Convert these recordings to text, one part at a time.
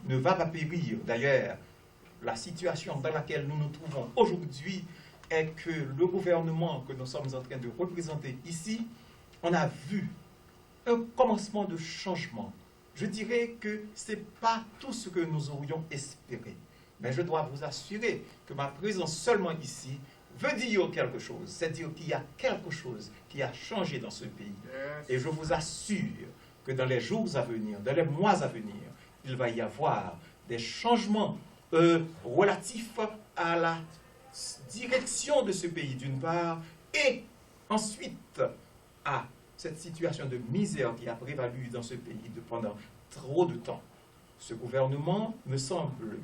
ne va pas périr. D'ailleurs, la situation dans laquelle nous nous trouvons aujourd'hui est que le gouvernement que nous sommes en train de représenter ici, on a vu un commencement de changement. Je dirais que ce n'est pas tout ce que nous aurions espéré. Mais je dois vous assurer que ma présence seulement ici veut dire quelque chose. C'est-à-dire qu'il y a quelque chose qui a changé dans ce pays. Et je vous assure que dans les jours à venir, dans les mois à venir, il va y avoir des changements relatifs à la direction de ce pays d'une part, et ensuite à cette situation de misère qui a prévalu dans ce pays pendant trop de temps. Ce gouvernement, me semble,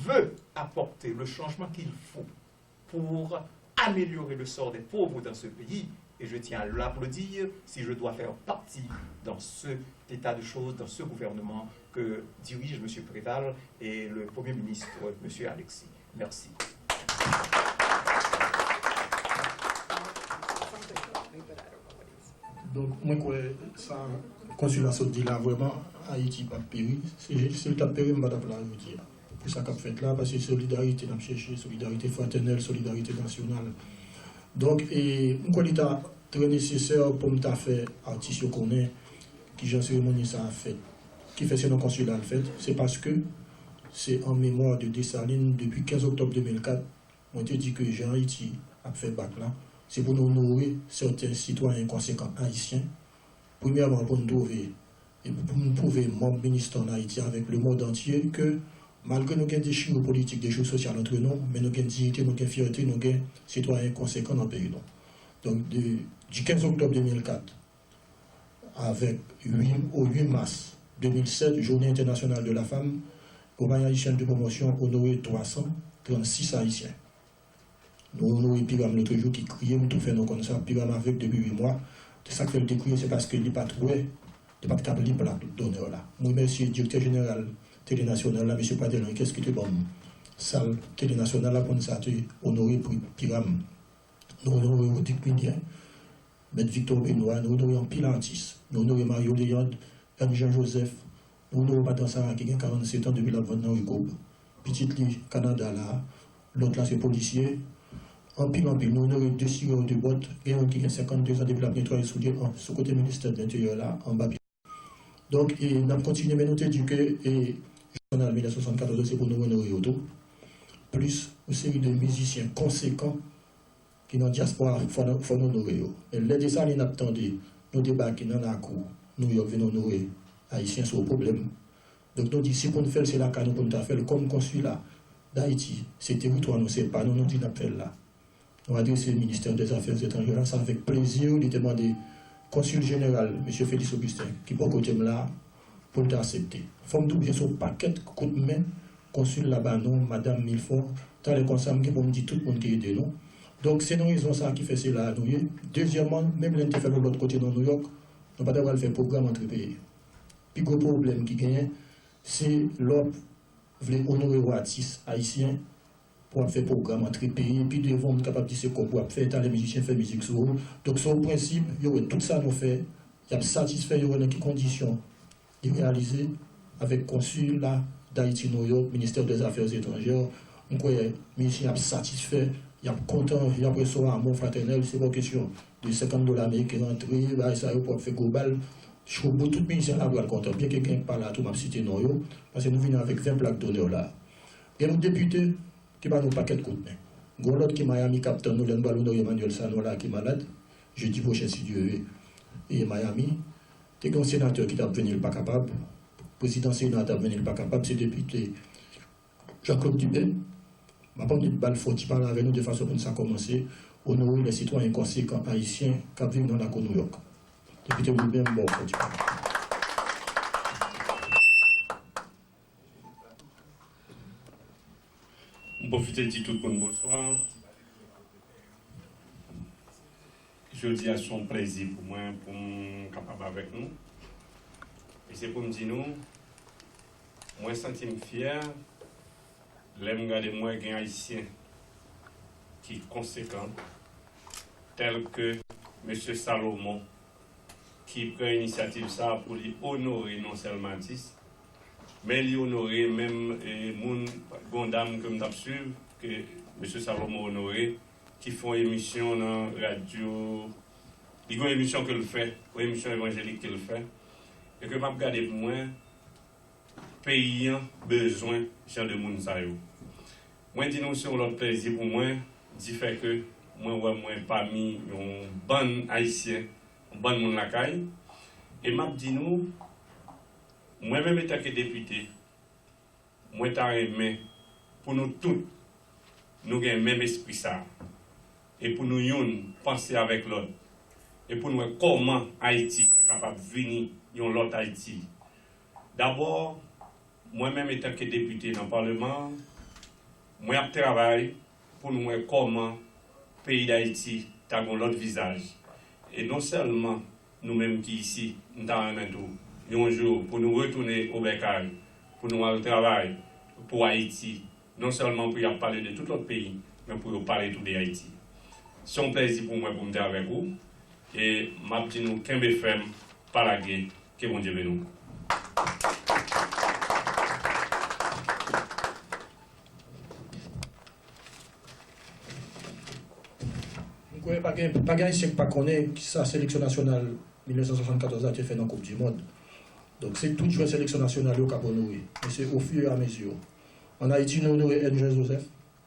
veut apporter le changement qu'il faut pour améliorer le sort des pauvres dans ce pays. Et je tiens à l'applaudir si je dois faire partie dans cet état de choses, dans ce gouvernement que dirige M. Préval et le Premier ministre, M. Alexis. Merci. Donc, moi, ça, consulat se dit là, vraiment, Haïti pas péri. C'est le cas péri, madame la dire. C'est ça qu'a fait là, parce que solidarité, nous cherché, solidarité fraternelle, solidarité nationale. Donc, et moi, l'État très nécessaire pour nous faire artistes qu'on est, qui j'ai cérémonie ça a fait, qui fait ce consulat le fait, c'est parce que c'est en mémoire de Dessalines depuis 15 octobre 2004, on te dit que Jean Haïti a fait bac là. C'est pour nous nourrir certains citoyens conséquents haïtiens. Premièrement, pour nous trouver et pour nous prouver, mon ministre en Haïti, avec le monde entier, que malgré nos des chiffres politiques, des choses sociales entre nous, mais nous avons dignité, nous avons fierté, nous avons citoyens conséquents dans le pays. Donc, du 15 octobre 2004 avec au 8 mars 2007, Journée internationale de la femme, compagnie haïtienne de promotion honoré 336 haïtiens. Nous honorons Piram l'autre jour qui criait, nous faisons nos connaissances, Piram avec depuis 8 mois. C'est ça que fait le décrire, c'est parce qu'il n'est pas trouvé, il n'est pas capable de donner là. Moi, merci, directeur général Télé Nationale, là, M. Padelin, qu'est-ce qui te bon? Salle Télé Nationale, là, pour nous honorer Piram. Nous honorons Dick Minien, M. Victor Benoît, nous honorons Pilantis, nous honorons Mario Léand, Jean-Joseph, nous honorons Patron Sarah qui a 47 ans depuis la vente dans le Ricob. Petite Lee, Canada, là, l'autre là, c'est policier. En pile, nous avons deux tireurs de boîte, qui ont 52 ans depuis la nettoyer sous ce côté ministère de l'Intérieur là, en bas. Donc, nous avons continué, mais nous avons dit que, et journal 1974, c'est pour nous honorer autour. Plus une série de musiciens conséquents qui dans la diaspora, il faut nous honorer. Et les Dessalines attendaient, nous débarquons dans la cour, nous venons honorer Haïtiens sur le problème. Donc, nous disons, si pour nous faire, c'est là qu'on nous faire, comme consulat d'Haïti, c'est territoire, nous ne sais pas, nous nous disons, nous là. Nous adressons le ministère des Affaires étrangères, ça avec plaisir, de demander au consul général, M. Félix Augustin, qui est côté là, pour l'accepter. Il faut me dire son paquet coup de main, consul là-bas, non, Madame Milfort, dans les conseils, pour me dire tout le monde qui est de nous. Donc, c'est une raison ça qui fait cela à nous. Deuxièmement, même l'intérêt de l'autre côté dans New York, nous ne pouvons pas faire programme entre pays. Puis, le problème qui gagne, c'est l'Europe voulait honorer les artistes haïtiens pour faire programme entre pays, puis devant être capable de dire qu'on peut faire, les musiciens faire musique sur eux. Donc, sur le principe, il y aurait tout ça nous fait, il y a satisfait, il y aurait dans quelles conditions de réaliser avec le consulat d'Haïti, New York, ministère des Affaires étrangères. On croit que les musiciens sont satisfaits, ils sont contents, ils ont recevoir un mot fraternel, c'est pas question de $50 américains rentrés, ça pour faire global. Je trouve que tout le musicien là doit être content, bien que quelqu'un parle à tout, m'a cité non, parce que nous venons avec 20 plaques d'honneur là. Et nos députés, qui va nous paquet de coups de main. Gon l'autre qui Miami captain nous l'en ballon Emmanuel Sanola qui est malade. Jeudi prochain si Dieu veut. Et Miami, t'es un sénateur qui t'a venu pas capable. Président sénateur t'a venu pas capable, c'est député Jean-Claude Dubé. Ma pas de balle faut qui parle avec nous de façon pour ça commencer honorer les citoyens conséquents haïtiens qui vivent dans la côte New York. Député Dubé bon faut tu parler. Profiter de tout le monde bonsoir. Je dis à son plaisir pour moi, pour me capable avec nous. Et c'est pour me dire nous, moi je suis fier, l'aime garder moi un haïtien qui est conséquent, tel que M. Salomon, qui prend l'initiative ça pour lui honorer non seulement artiste, mais il honoré même moun gondam que m't'a suivre que monsieur Salomon honoré qui font émission dans radio, il y a une émission que le fait, une émission évangélique qu'il fait et que m'a regardé pour moi pays besoin de moun sa yo. Moi dis nous sur l'autre plaisir pour moi, dit fait que moi parmi un bon haïtien, un bon moun la caille et m'a dit nous moi-même étant que député, moi t'as aimé pour nous tous nous avons le même esprit ça et pour nous penser avec l'autre et pour nous comment Haïti est capable de venir dans l'autre Haïti. D'abord, moi-même étant que député dans le Parlement, moi je travaille pour nous comment le pays d'Haïti a l'autre visage. Et non seulement nous-mêmes qui ici, nous avons un jour pour nous retourner au Bécaye, pour nous aller travailler pour Haïti, non seulement pour y parler de tout l'autre pays, mais pour y parler tout de Haïti. C'est un plaisir pour moi pour me dire avec vous. Et je dis nous qu'un BFM par la guerre, que bon Dieu nous. Je ne sais pas si connaît sa sélection nationale 1974 a été faite dans la Coupe du Monde. Donc c'est toute la sélection nationale au Cap honoré. Mais c'est au fur et à mesure. En Haïti, nous avons honoré N.J. Joseph,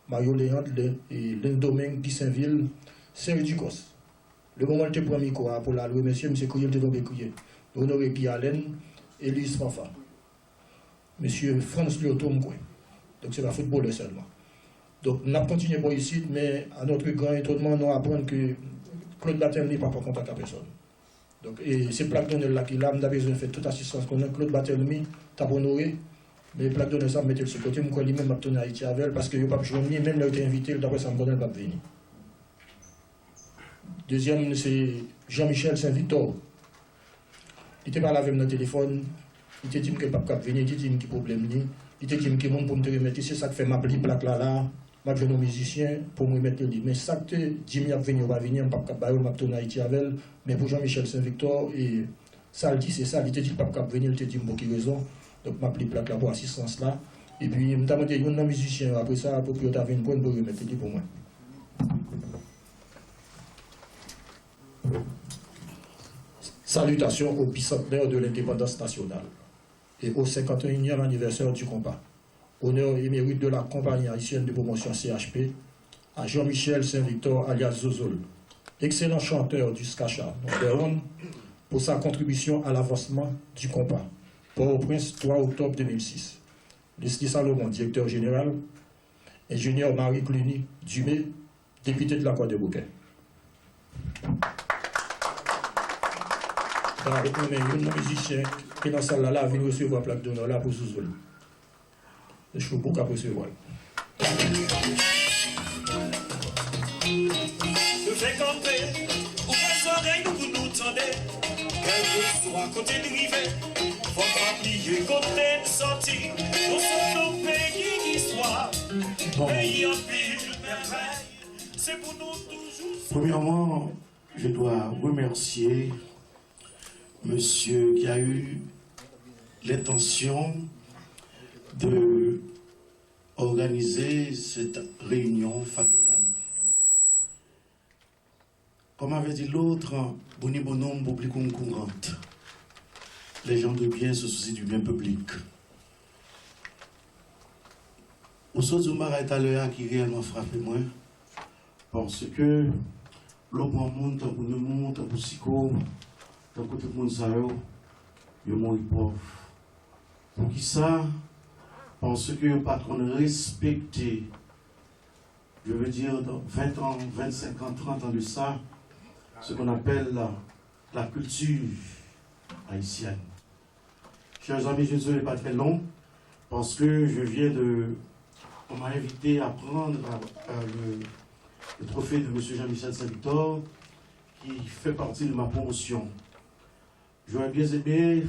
Mario Léandre, Lendomingue, Guy Saint-Ville, Serge Ducos. Le moment où il était premier pour la louer, monsieur, M. Criel était tombé crier. Nous avons honoré Pierre Allen, Élise Fafa, M. Franz Lyoto Mkwe. Donc c'est la football seulement. Donc nous avons continué pour ici, mais à notre grand étonnement, nous apprenons que Claude Battel n'est pas pour contact à personne. Donc, et c'est Plaque Donnel là qui là, nous avons besoin de faire toute assistance qu'on a. Claude Battelmi, t'as honoré, mais Plaque Donnel ça, mettez ce côté, moi, lui-même, m'a tourné à Haïti avec elle, parce que je n'ai pas joué, même là, il été invité, d'après ça, me pas venir. Deuxième, c'est Jean-Michel Saint-Victor. Il était parlé avec mon téléphone, il était dit que pas cap venir, il était dit qu'il problème ni, il était dit que monde pour me remettre, c'est ça que fait ma plaque là. Je vais aux musiciens pour me mettre le livre. Mais ça que Jimmy a venir, va venir, je ne vais pas tourner Haïti avec elle. Mais pour Jean-Michel Saint-Victor, et ça le dit, c'est ça. Il te dit pas venir, il te dit beaucoup raison. Donc, je vais plaque là pour assistance là. Et puis, je me demandé, il y a un musicien, après ça, pour que tu aies une bonne pour remettre le livre pour moi. Salutations au bicentenaire de l'indépendance nationale et au 51e anniversaire du combat. Honneur et mérite de la compagnie haïtienne de promotion CHP, à Jean-Michel Saint-Victor alias Zozol, excellent chanteur du Skacha, pour sa contribution à l'avancement du combat. Port-au-Prince, 3 octobre 2006. Leslie Salomon, directeur général, ingénieur Marie Cluny Dumé, député de la Croix de Bouquet. Avec nous, un musicien qui est dans la salle là, vient recevoir la plaque d'honneur là pour Zozol. Je suis beaucoup à recevoir. Je fais camper, ouvrez les oreilles, nous nous tendez. Quel que soit côté de rivet, faut pas plier côté de sortie. Nous sommes nos pays d'histoire, pays en pile merveille. C'est pour nous toujours. Premièrement, je dois remercier monsieur qui a eu l'intention de organiser cette réunion familiale. Comme avait dit l'autre, boni bonhomme, publicum courante. Les gens de bien se soucient du bien public. Au Sozumara est à l'heure qui réellement frappé moi, parce que l'on prend monde, tant pour nous monde, tant pour Sico, tant pour tout le monde, ça y est mort pauvre. Pour qui ça? Parce que le patron respecté, je veux dire, dans 20 ans, 25 ans, 30 ans de ça, ce qu'on appelle la culture haïtienne. Chers amis, je ne serai pas très long, parce que je viens de... On m'a invité à prendre le trophée de M. Jean-Michel Saint-Victor, qui fait partie de ma promotion. J'aurais bien aimé,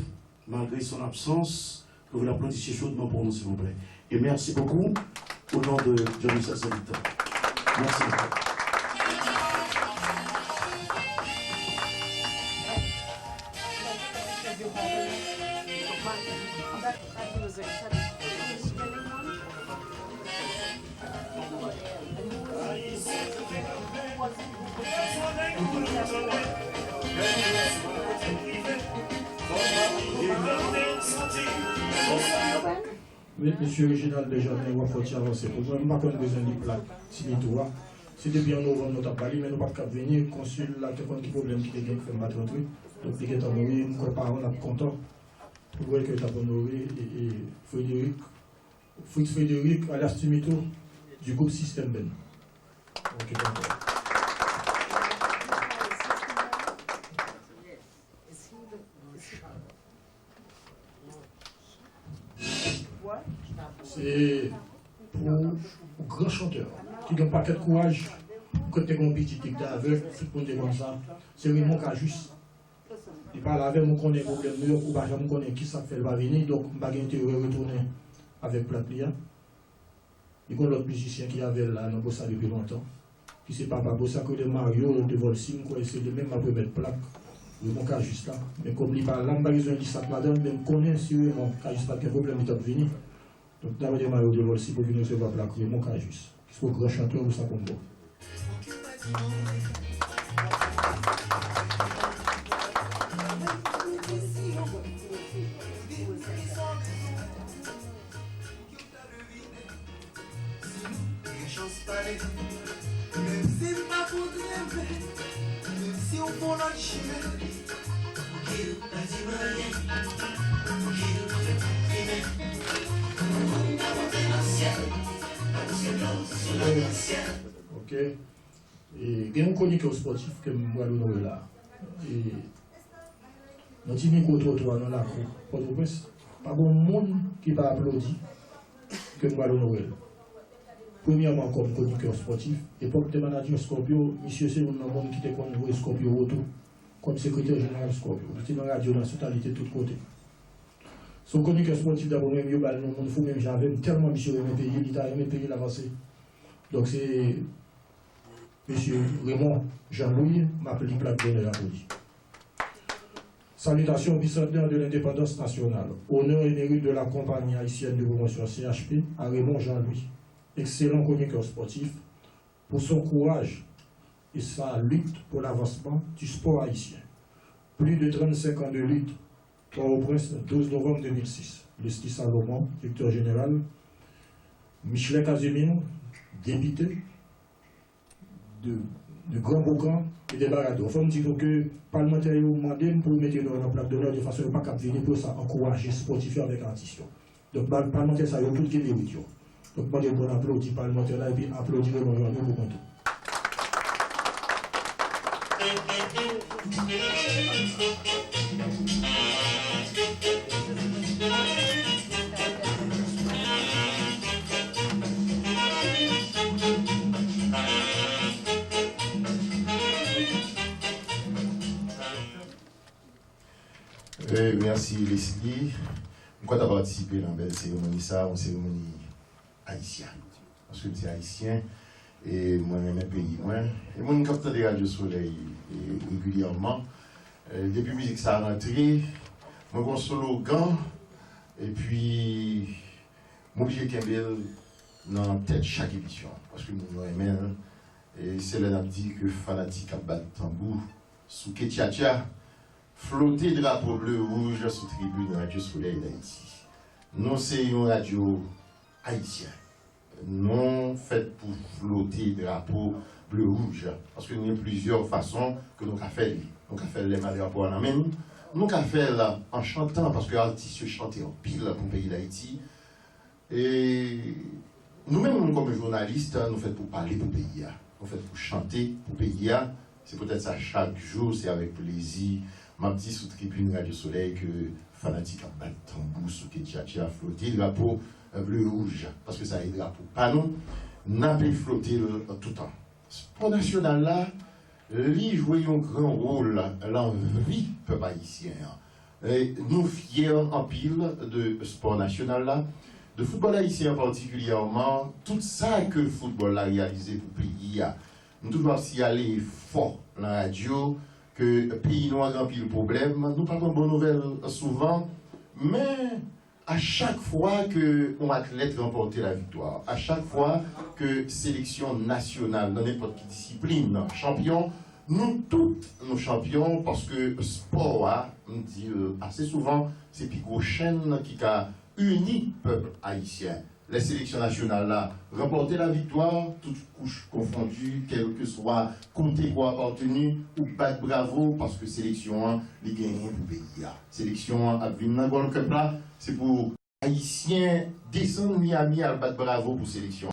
malgré son absence, que vous l'applaudissiez chaudement pour nous, s'il vous plaît. Et merci beaucoup au nom de Jean-Michel Saint-Victor. Merci beaucoup. Mais monsieur Réginald déjà, on va faire avancer. Pour moi, je n'ai pas besoin de plaque, Timitoua. C'est depuis en novembre, nous avons parlé, mais nous n'avons pas venir. Le consul, là, il y a un problème qui est fait battre un truc. Donc, il est honoré, nous ne pas content. Vous voyez que tu as honoré et Fritz Frédéric, alias Timito, du groupe Système Ben. Ok, d'accord. C'est pour grand chanteur qui n'a pas de courage, quand tu es un petit qui est aveugle, tout le monde est comme ça. C'est Raymond Cajus. Il parle avec moi qu'on a un problème, ou pas jamais connaît qui ça fait, il va venir, donc je n'ai pas intérêt à retourner avec Platlia. Il y a l'autre musicien qui avait là, dans Bossa depuis longtemps, qui c'est Papa Bossa, que de Mario, de Volsim, c'est le même après mettre plaque. Raymond Cajus là. Mais comme il parle là, je n'ai pas besoin de ça, madame, mais je connais si Raymond Cajus n'a pas de problème, il est venu. Donc, d'abord, il y a Mario de Volsim pour venir recevoir plaque, Raymond Cajus. Il faut grand chanteur ou ça comme bon. Ok. Et il y a un chroniqueur sportif que je vais là. Et dans le micro-trottoir dans la cour, Port-au-Prince, pas bon monde qui va applaudir que je vais l'honorer. Premièrement, comme chroniqueur sportif, époque de manager Scorpio, monsieur c'est un monde qui était connu Scorpio Auto, comme secrétaire général Scorpio. Il était dans la radio dans la totalité de tous côtés. Son chroniqueur sportif d'abord, même, il faut même j'avais tellement monsieur aimé payer, il a aimé payer l'avancée. Donc c'est monsieur Raymond Jean-Louis, m'appelle plaque d'honneur à lui. Salutations au bicentenaire de l'indépendance nationale. Honneur et mérite de la compagnie haïtienne de promotion CHP à Raymond Jean-Louis, excellent chroniqueur sportif, pour son courage et sa lutte pour l'avancement du sport haïtien. Plus de 35 ans de lutte, Port-au-Prince, 12 novembre 2006. Leslie Salomon, directeur général. Michelet Casimir, député de Grand Boucan et de Barado. Il faut me dire que parlementaires ont demandé pour mettre dans la plaque d'honneur de façon à ne pas venir pour ça encourager sportif avec artistes. Donc, parlementaires, ça a tout qui est mérite. Donc, moi, je vais applaudir les parlementaires là et puis applaudir le gouvernement pour tout. Merci Leslie. Pourquoi tu as participé dans une cérémonie, une cérémonie haïtienne? Parce que tu es haïtien et moi, je suis pays. Et moi, je capte des radios soleil régulièrement. Depuis la musique, ça a rentré. Moi, j'ai un slogan. Et puis, je suis obligé de dans la tête chaque émission. Parce que nous aimons. Et c'est là qu'on dit que fanatique a battu tambour sous Ketchacha. Flotter drapeau bleu-rouge sous tribune Radio Soleil d'Haïti. Nous, c'est une radio haïtienne. Non faite pour flotter drapeau bleu-rouge. Parce que nous avons plusieurs façons que nous avons fait. Nous avons fait les drapeaux en amène. Nous avons fait en chantant, parce que les artistes chantent en pile pour le pays d'Haïti. Et nous-mêmes, comme journalistes, nous faisons pour parler pour le pays. Nous faisons pour chanter pour le pays. C'est peut-être ça chaque jour, c'est avec plaisir. Ma petite sous tribune Radio Soleil que fanatique a battu tambour sous Ketchacha a flotté le drapeau bleu-rouge. Parce que ça est le drapeau pas nous, n'a pas flotté tout le temps. Sport national là, lui jouait un grand rôle dans la vie peuple haïtien. Nous fiers en pile de sport national là, de football haïtien particulièrement, tout ça que le football a réalisé pour le pays. Nous devons s'y aller fort dans la radio. Que le pays noir a rempli le problème. Nous parlons de bonnes nouvelles souvent, mais à chaque fois qu'un athlète remporte la victoire, à chaque fois que sélection nationale, dans n'importe quelle discipline, champion, nous tous nos champions, parce que le sport, on dit assez souvent, c'est Pico Chaîne qui a uni peuple haïtien. Les sélections nationales là, remporter la victoire, toutes couches confondues, quel que soit côté quoi appartenu, ou battre bravo, parce que sélection, les gagnants pour pays. Sélection à venir dans le Cup là, c'est pour Haïtiens descendre Miami à battre bravo pour sélection.